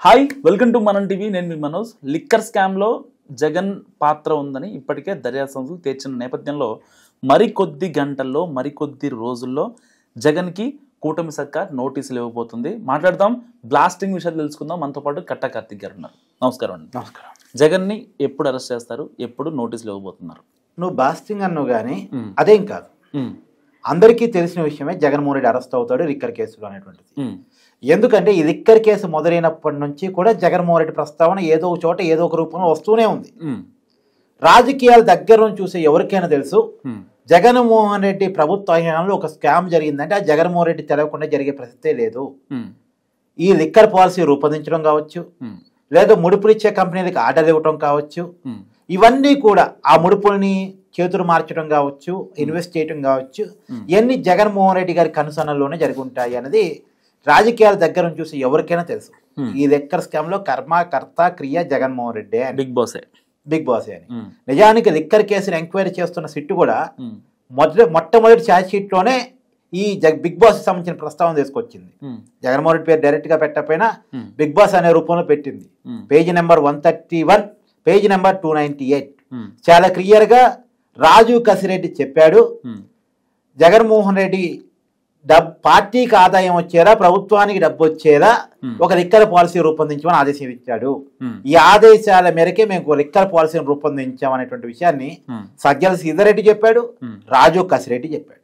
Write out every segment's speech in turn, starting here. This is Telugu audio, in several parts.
హాయ్ వెల్కమ్ టు మనం టీవీ. నేను మీ మనోజ్. లిక్కర్ స్కామ్లో జగన్ పాత్ర ఉందని ఇప్పటికే దర్యాప్తు సంస్థలు తేల్చిన నేపథ్యంలో మరికొద్ది గంటల్లో మరికొద్ది రోజుల్లో జగన్కి కూటమి సర్కార్ నోటీసులు ఇవ్వబోతుంది. మాట్లాడదాం, బ్లాస్టింగ్ విషయాలు తెలుసుకుందాం. మనతో పాటు కట్టా కార్తిక్ గారు ఉన్నారు. నమస్కారం అండి. నమస్కారం. జగన్ని ఎప్పుడు అరెస్ట్ చేస్తారు, ఎప్పుడు నోటీసులు ఇవ్వబోతున్నారు? నువ్వు బాస్టింగ్ అన్నావు కానీ అదేం కాదు. అందరికీ తెలిసిన విషయమే జగన్మోహన్ రెడ్డి అరెస్ట్ అవుతాడు లిక్కర్ కేసులో అనేటువంటిది. ఎందుకంటే ఈ లిక్కర్ కేసు మొదలైనప్పటి నుంచి కూడా జగన్మోహన్ రెడ్డి ప్రస్తావన ఏదో ఒక చోట ఏదో ఒక రూపంలో వస్తూనే ఉంది. రాజకీయాల దగ్గర నుంచి చూసే ఎవరికైనా తెలుసు, జగన్మోహన్ రెడ్డి ప్రభుత్వ హయాంలో ఒక స్కామ్ జరిగిందంటే ఆ జగన్మోహన్ రెడ్డి తెలవకుండా జరిగే ప్రసక్తే లేదు. ఈ లిక్కర్ పాలసీ రూపొందించడం కావచ్చు, లేదా ముడుపులు ఇచ్చే కంపెనీలకు ఆర్డర్ ఇవ్వటం కావచ్చు, ఇవన్నీ కూడా ఆ ముడుపుల్ని చేతులు మార్చడం కావచ్చు, ఇన్వెస్ట్ చేయడం కావచ్చు, ఇవన్నీ జగన్మోహన్ రెడ్డి గారి కనుసన్నల్లోనే జరిగి ఉంటాయి అనేది రాజకీయాల దగ్గర నుంచి చూసి ఎవరికైనా తెలుసు. ఈ లిక్కర్ స్కామ్ లో కర్త క్రియ జగన్మోహన్ రెడ్డి బిగ్ బాస్ అని. నిజానికి లిక్కర్ కేసును ఎంక్వైరీ చేస్తున్న సిట్టు కూడా మొట్టమొదటి ఛార్జ్ షీట్ లోనే ఈ బిగ్ బాస్ సంబంధించిన ప్రస్తావన తీసుకొచ్చింది. జగన్మోహన్ రెడ్డి పేరు డైరెక్ట్ గా పెట్టకపోయినా బిగ్ బాస్ అనే రూపంలో పెట్టింది. పేజీ నెంబర్ 131, పేజీ నెంబర్ 298 చాలా క్లియర్ గా రాజు కసిరెడ్డి చెప్పాడు, జగన్మోహన్ రెడ్డి పార్టీకి ఆదాయం వచ్చేలా, ప్రభుత్వానికి డబ్బు వచ్చేలా ఒక లిక్కర్ పాలసీ రూపొందించమని ఆదేశం ఇచ్చాడు. ఈ ఆదేశాల మేరకే మేము లిక్కర్ పాలసీని రూపొందించామనేటువంటి విషయాన్ని సజ్జల సీతారెడ్డి చెప్పాడు, రాజు కసిరెడ్డి చెప్పాడు.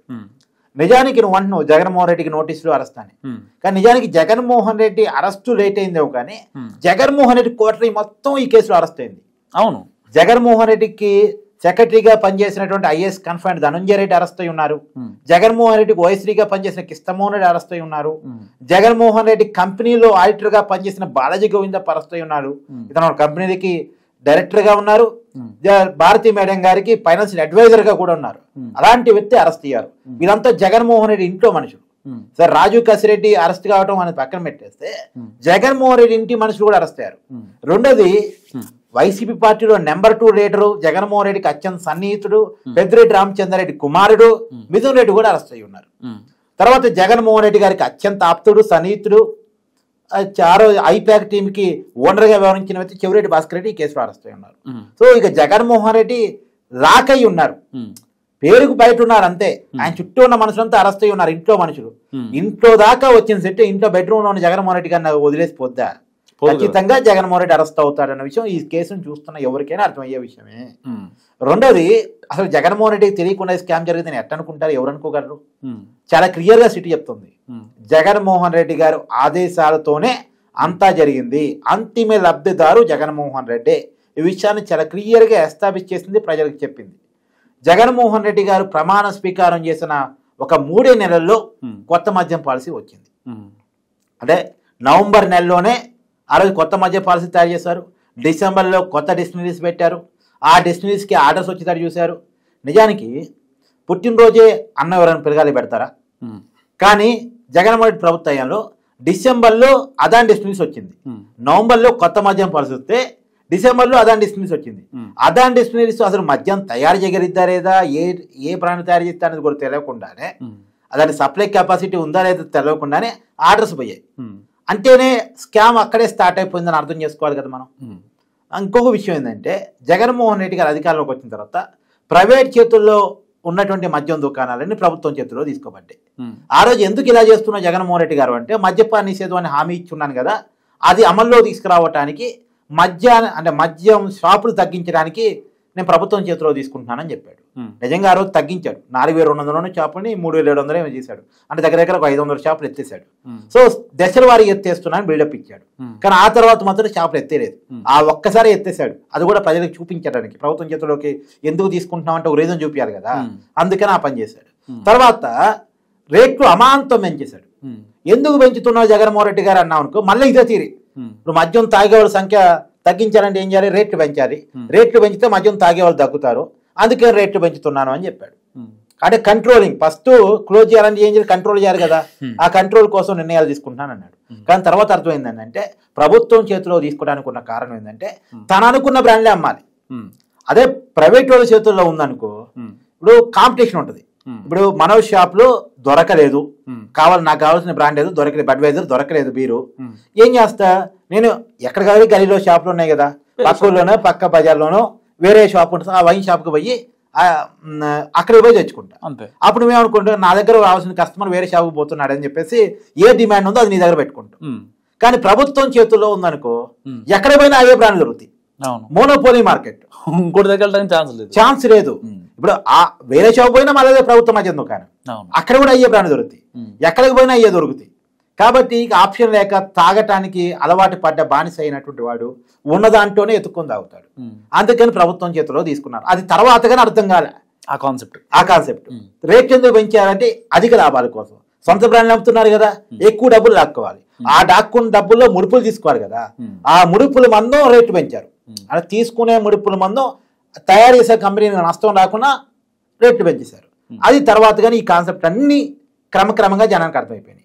నిజానికి నువ్వు అంటున్నావు జగన్మోహన్ రెడ్డికి నోటీసులు అరెస్ట్ అని, కానీ నిజానికి జగన్మోహన్ రెడ్డి అరెస్టు లేట్ అయిందేమో కానీ జగన్మోహన్ రెడ్డి కోటరీ మొత్తం ఈ కేసులో అరెస్ట్ అయింది. అవును, జగన్మోహన్ రెడ్డికి సెక్రటరీగా పనిచేసినటువంటి IAS confined Dhananjaya Reddy arrest అయి ఉన్నారు. జగన్మోహన్ రెడ్డికి ఓఎస్డీగా పనిచేసిన కిష్టమోహన్ రెడ్డి అరెస్ట్ అయి ఉన్నారు. జగన్మోహన్ రెడ్డి కంపెనీలో ఆడిటర్ గా పనిచేసిన బాలాజీ గోవిందప్ప అరెస్ట్ అయి ఉన్నారు. ఇతను కంపెనీకి డైరెక్టర్ గా ఉన్నారు. భారతీ మేడం గారికి ఫైనాన్షియల్ అడ్వైజర్ గా కూడా ఉన్నారు. అలాంటి వ్యక్తి అరెస్ట్ అయ్యారు. వీరంతా జగన్మోహన్ రెడ్డి ఇంట్లో మనుషులు. సార్ రాజు కసిరెడ్డి అరెస్ట్ కావడం అనేది పక్కన పెట్టేస్తే జగన్మోహన్ రెడ్డి ఇంటి మనుషులు కూడా అరెస్ట్ అయ్యారు. రెండోది, వైసీపీ పార్టీలో నెంబర్ 2 లీడరు, జగన్మోహన్ రెడ్డికి అత్యంత సన్నిహితుడు, పెద్దిరెడ్డి రామచంద్రారెడ్డి కుమారుడు మిథున్ రెడ్డి కూడా అరెస్ట్ అయ్యి ఉన్నారు. తర్వాత జగన్మోహన్ రెడ్డి గారికి అత్యంత ఆప్తుడు, సన్నిహితుడు, ఐపాక్ టీమ్ కి ఓనర్ గా వ్యవహరించిన వ్యక్తి చెవిరెడ్డి భాస్కర్ రెడ్డి ఈ కేసులో అరెస్ట్ అయి ఉన్నారు. సో ఇక జగన్మోహన్ రెడ్డి లాక్ అయి ఉన్నారు, పేరుకు బయట ఉన్నారు అంతే. ఆయన చుట్టూ ఉన్న మనుషులంతా అరెస్ట్ అయి ఉన్నారు, ఇంట్లో మనుషులు. ఇంట్లో దాకా వచ్చిన సెట్ ఇంట్లో బెడ్రూమ్ లో ఉన్న జగన్మోహన్ రెడ్డి గారిని వదిలేసి పోద్దా? ఖచ్చితంగా జగన్మోహన్ రెడ్డి అరెస్ట్ అవుతాడన్న విషయం ఈ కేసును చూస్తున్న ఎవరికైనా అర్థమయ్యే విషయమే. రెండోది, అసలు జగన్మోహన్ రెడ్డికి తెలియకుండా స్కామ్ జరిగితే ఎట్ట అనుకుంటారు, ఎవరు అనుకోగలరు? చాలా క్లియర్ గా సిటీ చెప్తుంది, జగన్మోహన్ రెడ్డి గారు ఆదేశాలతోనే అంతా జరిగింది, అంతిమ లబ్ధిదారు జగన్మోహన్ రెడ్డి. ఈ విషయాన్ని చాలా క్లియర్ గా ఎస్టాబ్లిష్ చేసింది, ప్రజలకు చెప్పింది. జగన్మోహన్ రెడ్డి గారు ప్రమాణ స్వీకారం చేసిన ఒక 3 నెలల్లో కొత్త మద్యం పాలసీ వచ్చింది. అంటే నవంబర్ నెలలోనే ఆ రోజు కొత్త మద్యం పాలసీ తయారు చేశారు. డిసెంబర్లో కొత్త డెస్టినరీస్ పెట్టారు. ఆ డెస్టినరీస్కి ఆర్డర్స్ వచ్చేటట్టు చూశారు. నిజానికి పుట్టినరోజే అన్న ఎవరైనా పిలగాలి పెడతారా? కానీ జగన్మోహన్ రెడ్డి ప్రభుత్వంలో డిసెంబర్లో అదాని డెస్టినరీస్ వచ్చింది, నవంబర్లో కొత్త మద్యం పాలసీ వస్తే డిసెంబర్లో అదాని డెస్టినరీస్ వచ్చింది. అదాని డెస్టినరీస్ అసలు మద్యం తయారు చేయగలిగిద్దా లేదా, ఏ బ్రాండ్ తయారు చేస్తా అనేది కూడా తెలియకుండానే, అదాని సప్లై కెపాసిటీ ఉందా లేదా తెలియకుండానే ఆర్డర్స్ పోయాయి. అంటేనే స్కామ్ అక్కడే స్టార్ట్ అయిపోయిందని అర్థం చేసుకోవాలి కదా మనం. ఇంకొక విషయం ఏంటంటే, జగన్మోహన్ రెడ్డి గారు అధికారంలోకి వచ్చిన తర్వాత ప్రైవేట్ చేతుల్లో ఉన్నటువంటి మద్యం దుకాణాలన్నీ ప్రభుత్వం చేతుల్లో తీసుకోబడ్డాయి. ఆ రోజు ఎందుకు ఇలా చేస్తున్న జగన్మోహన్ రెడ్డి గారు అంటే, మద్యపాన నిషేధం అని హామీ ఇచ్చున్నాను కదా, అది అమల్లో తీసుకురావటానికి మద్యం షాపులు తగ్గించడానికి నేను ప్రభుత్వం చేతిలో తీసుకుంటున్నానని చెప్పాడు. నిజంగా ఆ రోజు తగ్గించాడు. 4200 షాపుని 3700 చేశాడు. అంటే దగ్గర ఒక 500 షాపులు ఎత్తేసాడు. సో దశల వారి ఎత్తేస్తున్నాను బిల్డప్ ఇచ్చాడు. కానీ ఆ తర్వాత మాత్రం షాపులు ఎత్తేలేదు. ఆ ఒక్కసారి ఎత్తేసాడు. అది కూడా ప్రజలకు చూపించడానికి, ప్రభుత్వం చేతిలోకి ఎందుకు తీసుకుంటున్నాం అంటే ఒక రీజన్ చూపించాలి కదా, అందుకని ఆ పని చేశాడు. తర్వాత రేట్లు అమాంతం పెంచేశాడు. ఎందుకు పెంచుతున్నావు జగన్మోహన్ రెడ్డి గారు అన్నావు అనుకో, మళ్ళీ ఇదే తీరి. ఇప్పుడు మద్యం తాగేవాళ్ళ సంఖ్య తగ్గించాలంటే ఏం చేయాలి? రేట్లు పెంచాలి. రేట్లు పెంచితే మద్యం తాగేవాళ్ళు తగ్గుతారు, అందుకే రేట్లు పెంచుతున్నాను అని చెప్పాడు. అంటే కంట్రోలింగ్, ఫస్ట్ క్లోజ్ చేయాలని ఏం చేయాలి, కంట్రోల్ చేయాలి కదా, ఆ కంట్రోల్ కోసం నిర్ణయాలు తీసుకుంటున్నాను అన్నాడు. కానీ తర్వాత అర్థమైంది ఏంటంటే, ప్రభుత్వం చేతిలో తీసుకోవడానికి ఉన్న కారణం ఏంటంటే తను అనుకున్న బ్రాండ్లే అమ్మాలి. అదే ప్రైవేట్ వాళ్ళ చేతుల్లో ఉందనుకో, ఇప్పుడు కాంపిటీషన్ ఉంటుంది. ఇప్పుడు మనోజ్ షాప్ లో దొరకలేదు, నాకు కావాల్సిన బ్రాండ్ ఏదో దొరకలేదు, బడ్వైజర్ దొరకలేదు బీరు. ఏం చేస్తా నేను, ఎక్కడ కావాలి గలీలో షాపులు ఉన్నాయి కదా, పక్కలోనో పక్క బజార్లోనో వేరే షాప్ ఉంటుంది, ఆ వైన్ షాప్కి పోయి అక్కడికి పోయి తెచ్చుకుంటా. అప్పుడు మేము అనుకుంటాం నా దగ్గర రావాల్సిన కస్టమర్ వేరే షాప్కి పోతున్నాడు అని చెప్పేసి ఏ డిమాండ్ ఉందో అది నీ దగ్గర పెట్టుకుంటాం. కానీ ప్రభుత్వం చేతుల్లో ఉందనుకో ఎక్కడ పోయినా అదే బ్రాండ్ దొరుకుతాయి. మోనోపోలీ మార్కెట్, ఇంకోటి దగ్గర ఛాన్స్ లేదు. ఇప్పుడు ఆ వేరే షాప్ పోయినా మళ్ళీ ప్రభుత్వం మధ్య దుకాణం, అక్కడ కూడా అయ్యే బ్రాండ్ దొరుకుతాయి, ఎక్కడికి పోయినా అయ్యే దొరుకుతాయి. కాబట్టి ఆప్షన్ లేక తాగటానికి అలవాటు పడ్డ బానిస అయినటువంటి వాడు ఉన్న దాంట్లోనే ఎత్తుకొని తాగుతాడు. అందుకని ప్రభుత్వం చేతిలో తీసుకున్నారు. అది తర్వాత కానీ అర్థం కాలే ఆ కాన్సెప్ట్. రేట్ ఎందుకు పెంచారంటే అధిక లాభాల కోసం. సొంత బ్రాండ్లు అమ్ముతున్నారు కదా, ఎక్కువ డబ్బులు లాక్కోవాలి. ఆ దాక్కున్న డబ్బుల్లో ముడుపులు తీసుకోవాలి కదా, ఆ ముడుపుల మందం రేట్లు పెంచారు. అలా తీసుకునే ముడుపుల మందం తయారు చేసే కంపెనీకి నష్టం రాకుండా రేట్లు పెంచేశారు. అది తర్వాత కానీ ఈ కాన్సెప్ట్ అన్ని క్రమక్రమంగా జనానికి అర్థమైపోయినాయి.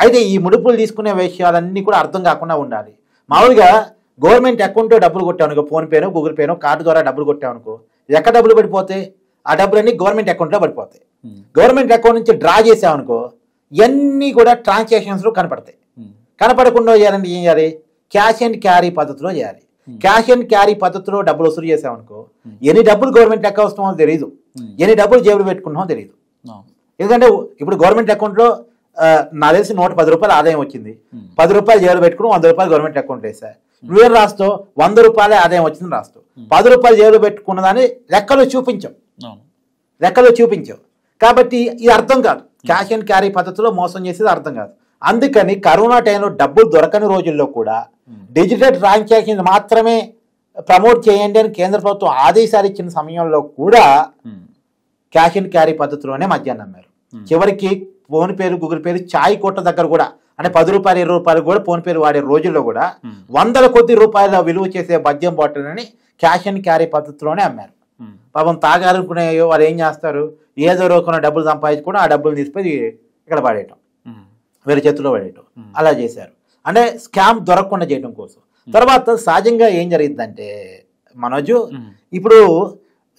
అయితే ఈ ముడుపులు తీసుకునే విషయాలన్నీ కూడా అర్థం కాకుండా ఉండాలి. మామూలుగా గవర్నమెంట్ అకౌంట్లో డబ్బులు కొట్టామనుకో, ఫోన్పేనో గూగుల్ పేనో కార్డు ద్వారా డబ్బులు కొట్టామనుకో, ఎక్కడ డబ్బులు పడిపోతాయి? ఆ డబ్బులన్నీ గవర్నమెంట్ అకౌంట్లో పడిపోతాయి. గవర్నమెంట్ అకౌంట్ నుంచి డ్రా చేసామనుకో ఇవన్నీ కూడా ట్రాన్సాక్షన్స్లో కనపడతాయి. కనపడకుండా చేయాలంటే ఏం చేయాలి? క్యాష్ అండ్ క్యారీ పద్ధతిలో చేయాలి. క్యాష్ అండ్ క్యారీ పద్ధతిలో డబ్బులు వసూలు చేసామనుకో ఎన్ని డబ్బులు గవర్నమెంట్ అకౌంట్ వస్తామో తెలియదు, ఎన్ని డబ్బులు జేబులు పెట్టుకుంటామో తెలియదు. ఎందుకంటే ఇప్పుడు గవర్నమెంట్ అకౌంట్లో నాకు తెలిసి 110 రూపాయలు ఆదాయం వచ్చింది, 10 రూపాయలు జేబులు పెట్టుకుని 100 రూపాయలు గవర్నమెంట్ అకౌంట్ వేసా. నువ్వేం రాస్తావు? 100 రూపాయలే ఆదాయం వచ్చింది రాస్తావు. 10 రూపాయలు జేబులు పెట్టుకున్న దాన్ని లెక్కలు చూపించావు. కాబట్టి ఇది అర్థం కాదు. క్యాష్ అండ్ క్యారీ పద్ధతిలో మోసం చేసేది అర్థం కాదు. అందుకని కరోనా టైంలో డబ్బులు దొరకని రోజుల్లో కూడా డిజిటల్ ట్రాన్సాక్షన్ మాత్రమే ప్రమోట్ చేయండి అని కేంద్ర ప్రభుత్వం ఆదేశాలు ఇచ్చిన సమయంలో కూడా క్యాష్ అండ్ క్యారీ పద్ధతిలోనే మద్యాన్ని అమ్మారు. చివరికి ఫోన్ పేరు గూగుల్ పేరు చాయ్ కొట్ట దగ్గర కూడా అంటే 10 రూపాయలు 20 రూపాయలు కూడా ఫోన్ పేరు వాడే రోజుల్లో కూడా వందల కొద్ది రూపాయల విలువ చేసే మద్యం బాటిల్ అని క్యాష్ అండ్ క్యారీ పద్ధతిలోనే అమ్మారు. పాపం తాగాలనుకునే వాళ్ళు ఏం చేస్తారు? ఏదో రోజున డబ్బులు సంపాదించుకుని ఆ డబ్బులు తీసుకొని ఇక్కడ పడేయటం, వేరే చేతుల్లో పడేయటం, అలా చేశారు. అంటే స్కామ్ దొరకకుండా చేయడం కోసం. తర్వాత సహజంగా ఏం జరిగిందంటే మనోజు, ఇప్పుడు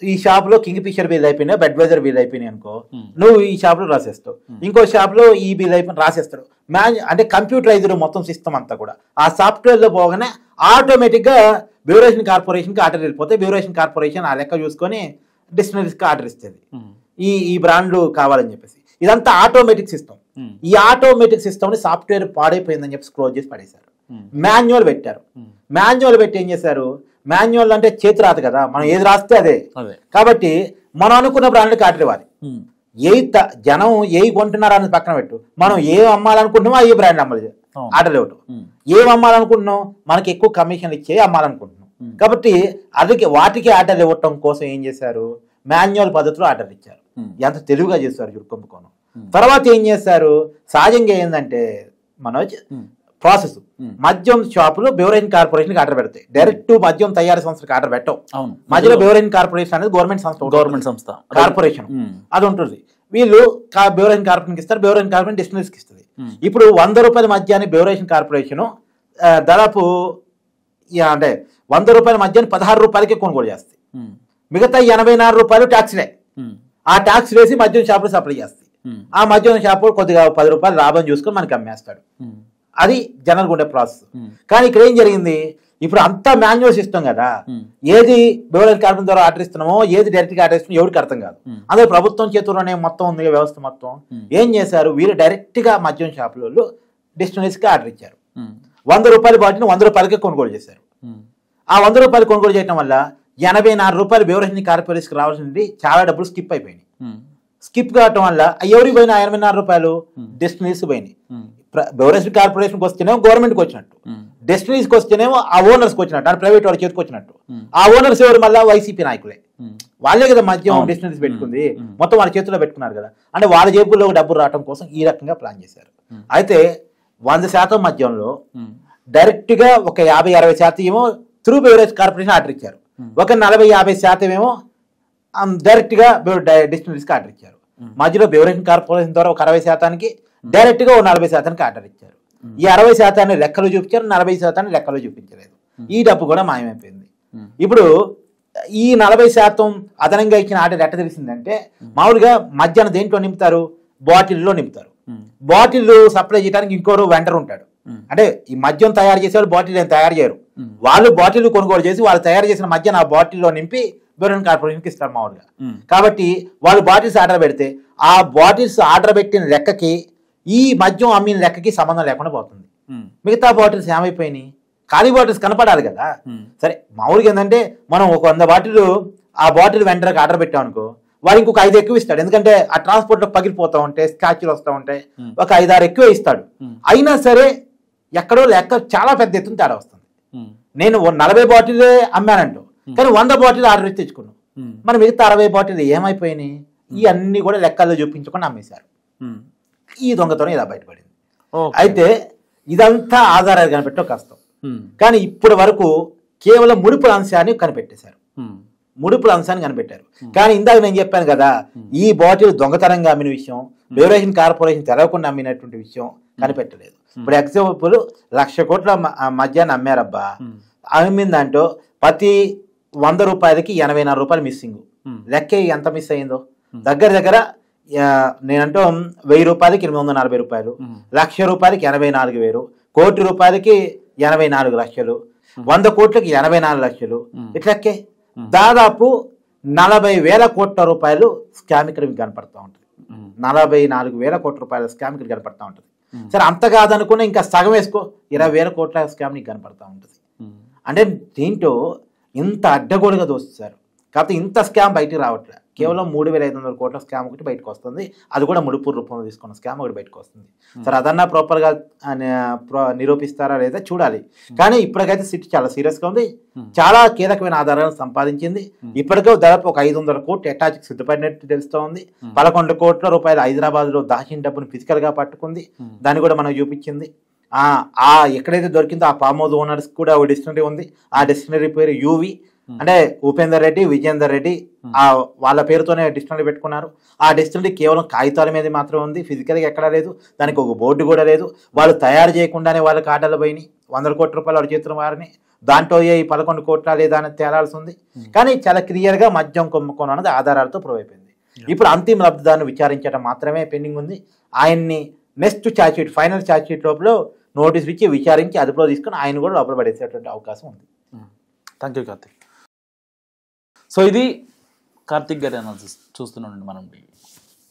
ఈ షాప్లో కింగ్ ఫిషర్ బిల్ అయిపోయినా బడ్వైజర్ బిల్ అయిపోయినాయి అనుకో, నువ్వు ఈ షాప్లో రాసేస్తావు, ఇంకో షాప్లో ఈ బిల్ అయిపోయిన రాసేస్తాడు. అంటే కంప్యూటరైజ్డ్ మొత్తం సిస్టమ్ అంతా కూడా ఆ సాఫ్ట్వేర్లో పోగానే ఆటోమేటిక్గా బ్యూరేషన్ కార్పొరేషన్కి ఆర్డర్ వెళ్ళిపోతే బ్యూరేషన్ కార్పొరేషన్ ఆ లెక్క చూసుకొని డిస్టిలరీస్కి ఆర్డర్ ఇస్తుంది ఈ బ్రాండ్లు కావాలని చెప్పేసి. ఇదంతా ఆటోమేటిక్ సిస్టమ్. ఈ ఆటోమేటిక్ సిస్టమ్ని సాఫ్ట్వేర్ పాడైపోయిందని చెప్పి క్లోజ్ చేసి పడేశారు. మాన్యువల్ పెట్టారు. మాన్యువల్ పెట్టి ఏం చేశారు? మాన్యువల్ అంటే చేతి రాదు కదా, మనం ఏది రాస్తే అదే. కాబట్టి మనం అనుకున్న బ్రాండ్లకి ఆర్డర్ ఇవ్వాలి. జనం ఏ కొంటున్నారా అని పక్కన పెట్టు, మనం ఏం అమ్మాలనుకుంటున్నామో ఏ బ్రాండ్ అమ్మాలి ఆర్డర్ ఇవ్వటం. ఏం అమ్మాలనుకుంటున్నాం? మనకి ఎక్కువ కమిషన్ ఇచ్చే అమ్మాలనుకుంటున్నాం. కాబట్టి వాటికి ఆర్డర్ ఇవ్వటం కోసం ఏం చేశారు? మాన్యువల్ పద్ధతిలో ఆర్డర్ ఇచ్చారు. ఎంత తెలుగుగా చేస్తారు చూడు కుంభకోణం. తర్వాత ఏం చేస్తారు? సహజంగా ఏంటంటే మనోజ్ ప్రాసెస్ మద్యం షాపులు బెవరేజ్ కార్పొరేషన్కి ఆర్డర్ పెడతాయి. డైరెక్ట్ మద్యం తయారీ సంస్థకి ఆర్డర్ పెట్టవు. మధ్యలో బెవరేజ్ కార్పొరేషన్ అనేది గవర్నమెంట్ సంస్థ కార్పొరేషన్ అది ఉంటుంది. వీళ్ళు బెవరేజ్ కార్పొరేషన్కి ఇస్తారు, బెవరేజ్ కార్పొరేషన్ డిస్టిలరీస్కి ఇస్తుంది. ఇప్పుడు 100 రూపాయల మద్యాన్ని బెవరేజ్ కార్పొరేషన్ దాదాపు అంటే 100 రూపాయల మద్యాన్ని 16 రూపాయలకే కొనుగోలు చేస్తాయి. మిగతా 84 రూపాయలు ట్యాక్స్లే. ఆ ట్యాక్స్ వేసి మద్యం షాపులు సప్లై చేస్తాయి. ఆ మద్యం షాపు కొద్దిగా 10 రూపాయలు లాభం చూసుకొని మనకి అమ్మేస్తాడు. అది జనరల్గా ఉండే ప్రాసెస్. కానీ ఇక్కడ ఏం జరిగింది? ఇప్పుడు అంతా మాన్యువల్ సిస్టమ్ కదా, ఏది బెవరేజ్ కార్పొరేషన్ ద్వారా ఆర్డర్ ఇస్తున్నామో ఏది డైరెక్ట్ గా ఆర్డర్ ఇస్తున్నామో ఎవరికి అర్థం కాదు. అందులో ప్రభుత్వం చేతుల్లోనే మొత్తం ఉంది వ్యవస్థ మొత్తం. ఏం చేశారు? వీళ్ళు డైరెక్ట్ గా మద్యం షాపులలో డిస్టిలరీస్కి ఆర్డర్ ఇచ్చారు. 100 రూపాయల బాటిల్ని 100 రూపాయలకే కొనుగోలు చేశారు. ఆ 100 రూపాయలు కొనుగోలు చేయడం వల్ల 84 రూపాయలు బెవరేజ్ కార్పొరేషన్కి రావాల్సింది చాలా డబ్బులు స్కిప్ అయిపోయినాయి. స్కిప్ కావటం వల్ల ఎవరికి పోయినా 84 రూపాయలు డెస్టినరీస్ పోయినాయి. బెవరేజ్ కార్పొరేషన్కి వస్తేనేమో గవర్నమెంట్కి వచ్చినట్టు, డెస్టినరీస్కి వస్తేనేమో ఆ ఓనర్స్కి వచ్చినట్టు, అంటే ప్రైవేట్ వాళ్ళ చేతికి వచ్చినట్టు. ఆ ఓనర్స్ ఎవరు? మళ్ళీ వైసీపీ నాయకులే. వాళ్ళే కదా మద్యం డెస్టినరీస్ పెట్టుకుంది, మొత్తం వాళ్ళ చేతిలో పెట్టుకున్నారు కదా. అంటే వాళ్ళ జేబుల్లో డబ్బులు రావడం కోసం ఈ రకంగా ప్లాన్ చేశారు. అయితే 100% మద్యంలో డైరెక్ట్ గా ఒక 50-60% ఏమో త్రూ బెవరేజ్ కార్పొరేషన్ ఆర్డర్ ఇచ్చారు. ఒక 40-50% ఏమో డైరెక్ట్ గా డిస్టిలరీస్కి ఆర్డర్ ఇచ్చారు. మధ్యలో బెవరేజ్ కార్పొరేషన్ ద్వారా ఒక 60%కి డైరెక్ట్ గా 40%కి ఆర్డర్ ఇచ్చారు. ఈ 60% లెక్కలు చూపించారు, 40% లెక్కలు చూపించలేదు. ఈ డబ్బు కూడా మాయమైపోయింది. ఇప్పుడు ఈ 40% అదనంగా ఇచ్చిన ఆర్డర్ ఎట్ట తెలిసిందంటే, మామూలుగా మధ్యాహ్నం దేంట్లో నింపుతారు? బాటిల్లో నింపుతారు. బాటిల్ సప్లై చేయడానికి ఇంకోరు వెండర్ ఉంటాడు. అంటే ఈ మద్యం తయారు చేసే వాళ్ళు బాటిల్ ఏం తయారు చేయరు, వాళ్ళు బాటిల్ కొనుగోలు చేసి వాళ్ళు తయారు చేసిన మద్యం ఆ బాటిల్లో నింపి బెరూన్ కార్పొరేషన్కి ఇస్తారు మామూలుగా. కాబట్టి వాళ్ళు బాటిల్స్ ఆర్డర్ పెడితే ఆ బాటిల్స్ ఆర్డర్ పెట్టిన లెక్కకి ఈ మద్యం అమ్మిన లెక్కకి సంబంధం లేకుండా పోతుంది. మిగతా బాటిల్స్ ఏమైపోయినాయి? ఖాళీ బాటిల్స్ కనపడాలి కదా. సరే మామూలుగా ఏంటంటే మనం ఒక 100 బాటిల్ ఆ బాటిల్ వెంటనే ఆర్డర్ పెట్టాం అనుకో, వాడు ఇంకొక 5 ఎక్కువ ఇస్తాడు. ఎందుకంటే ఆ ట్రాన్స్పోర్ట్ లో పగిలిపోతూ ఉంటాయి, స్క్రాచ్లు వస్తూ ఉంటాయి, ఒక 5-6 ఎక్కువ ఇస్తాడు. అయినా సరే ఎక్కడో లెక్క చాలా పెద్ద ఎత్తున తేడా వస్తుంది. నేను 40 బాటిల్ అమ్మానంటూ కానీ 100 బాటిల్ ఆర్డర్ ఇచ్చి తెచ్చుకున్నాను. మరి మిగతా 60 బాటిల్ ఏమైపోయినాయి? ఈ అన్ని కూడా లెక్కల్లో చూపించుకొని అమ్మేశారు. ఈ దొంగతనం ఇలా బయటపడింది. అయితే ఇదంతా ఆధారాలు కనిపెట్టడం కష్టం. కానీ ఇప్పటి వరకు కేవలం ముడుపుల అంశాన్ని కనిపెట్టేశారు. ముడుపుల అంశాన్ని కనిపెట్టారు. కానీ ఇందాక నేను చెప్పాను కదా, ఈ బాటిల్ దొంగతనంగా అమ్మిన విషయం, బెవరేజ్ కార్పొరేషన్ తెరవకుండా అమ్మినటువంటి విషయం కనిపెట్టలేదు. ఇప్పుడు ఎగ్జాంపుల్ 1,00,000 కోట్ల మద్యాన్ని అమ్మారబ్బా, అమ్మిన దాంట్లో ప్రతి 100 రూపాయలకి 84 రూపాయలు మిస్సింగ్. లెక్క ఎంత మిస్ అయిందో దగ్గర దగ్గర నేనంటూ 1000 రూపాయలకి 840 రూపాయలు, 1,00,000 రూపాయలకి 84,000, కోటి రూపాయలకి 84 లక్షలు, 100 కోట్లకి 84 లక్షలు. ఇట్లకే దాదాపు 40,000 కోట్ల రూపాయలు స్కామ్ ఇక్కడ కనపడతా ఉంటుంది. 44,000 కోట్ల రూపాయల స్కామ్ ఇక్కడ కనపడతా ఉంటుంది. సరే అంత కాదనుకున్నా ఇంకా సగం వేసుకో, 20,000 కోట్ల స్కామ్ నీకు కనపడతా ఉంటుంది. అంటే దీంట్లో ఇంత అడ్డగోలుగా దోస్తారు. కాకపోతే ఇంత స్కామ్ బయటికి రావట్లే. కేవలం 3,500 కోట్ల స్కామ్ ఒకటి బయటకు వస్తుంది. అది కూడా ముడుపు రూపంలో తీసుకున్న స్కామ్ ఒకటి బయటకు వస్తుంది. సరే అదన్నా ప్రాపర్గా నిరూపిస్తారా లేదా చూడాలి. కానీ ఇప్పటికైతే సిట్ చాలా సీరియస్గా ఉంది, చాలా కీలకమైన ఆధారాలను సంపాదించింది. ఇప్పటికే దాదాపు ఒక 500 కోట్లు అటాచ్కి సిద్ధపడినట్టు తెలుస్తూ ఉంది. 11 కోట్ల రూపాయలు హైదరాబాద్లో దాచిన డబ్బును ఫిజికల్గా పట్టుకుంది. దాన్ని కూడా మనకు చూపించింది. ఎక్కడైతే దొరికిందో ఆ ఫామ్ హౌస్ ఓనర్స్ కూడా ఒక డిక్షనరీ ఉంది. ఆ డిక్షనరీ పేరు యూవి, అంటే ఉపేందర్ రెడ్డి, విజయేందర్ రెడ్డి, వాళ్ళ పేరుతోనే డిక్షనరీ పెట్టుకున్నారు. ఆ డిక్షనరీ కేవలం కాగితాల మీద మాత్రం ఉంది, ఫిజికల్గా ఎక్కడా లేదు. దానికి ఒక బోర్డు కూడా లేదు. వాళ్ళు తయారు చేయకుండానే వాళ్ళకి ఆటలు పోయినాయి. 100 కోట్ల రూపాయలు వాడి చేతులు వారిని, దాంట్లో ఈ 11 కోట్ల లేదా అని తేలాల్సి ఉంది. కానీ చాలా క్లియర్గా మద్యం కుంభకోణం అనేది ఆధారాలతో ప్రూవ్ అయిపోయింది. ఇప్పుడు అంతిమ లబ్ధిదారుని విచారించడం మాత్రమే పెండింగ్ ఉంది. ఆయన్ని నెక్స్ట్ ఛార్జ్షీట్, ఫైనల్ ఛార్జ్షీట్ లోపల నోటీసులు ఇచ్చి విచారించి అదుపులో తీసుకుని ఆయన కూడా లోపల పడేసేటువంటి అవకాశం ఉంది. Thank you Karthik. సో ఇది కార్తిక్ గారి అనాలిసిస్ చూస్తున్నాం మనం.